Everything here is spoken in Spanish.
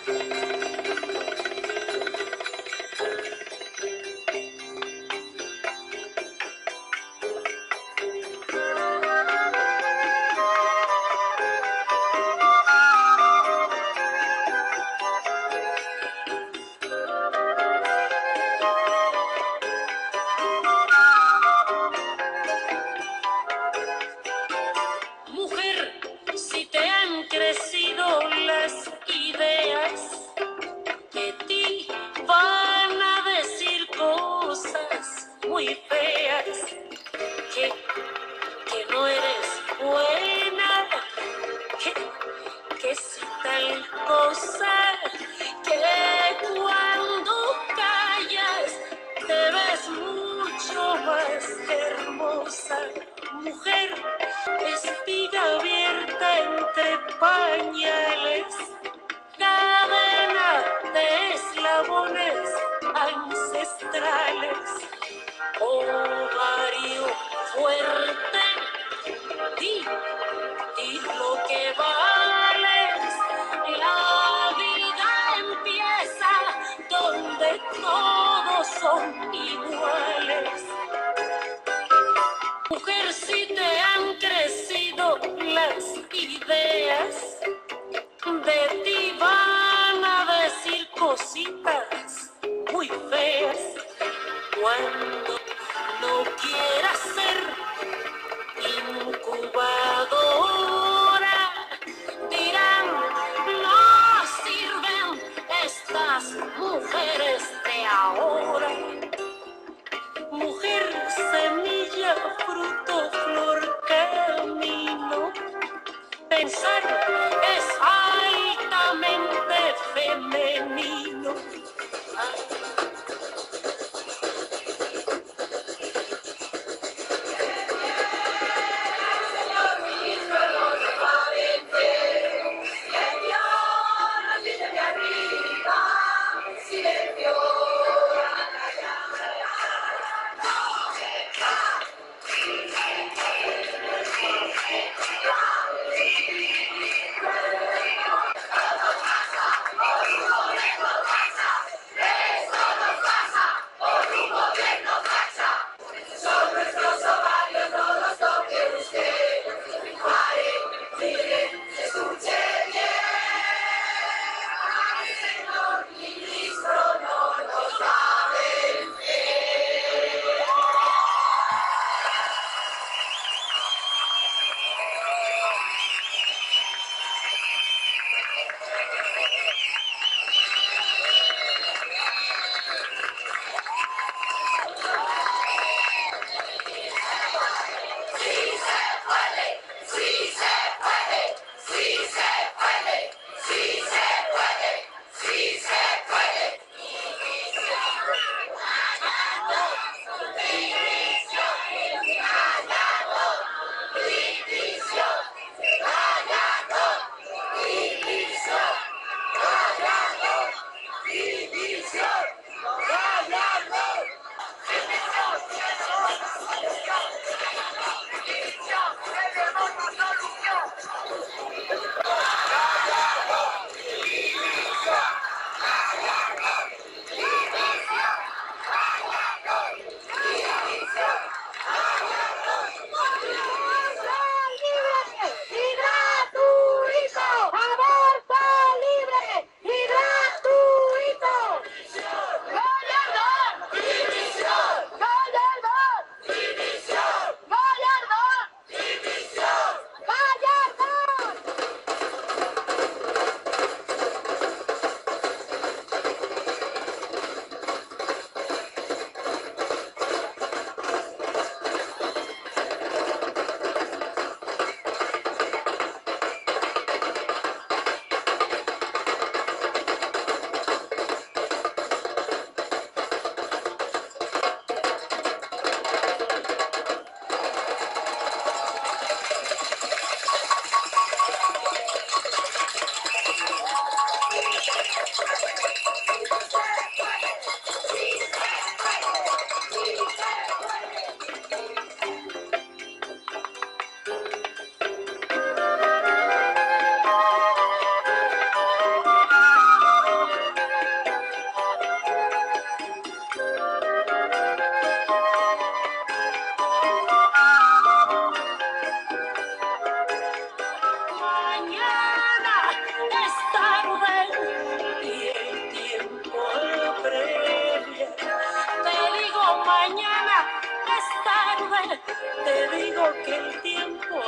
Mujer, si te han crecido las ideas, de ti van a decir cosas muy feas, que no eres buena, que si tal cosa, que cuando callas te ves mucho más hermosa. Mujer, espiga abierta entre pañales, cadena de eslabones ancestrales, ovario fuerte, di lo que vales. La vida empieza donde todos son iguales. Mujer, si te han crecido las ideas, de ti van a decir cositas muy feas. Cuando no quieras ser incubadora, dirán, no sirven estas mujeres de ahora. Mujer, semilla, fruto, flor, camino. Pensar es altamente femenino. tarde y el tiempo apremia. Te digo mañana es tarde, te digo que el tiempo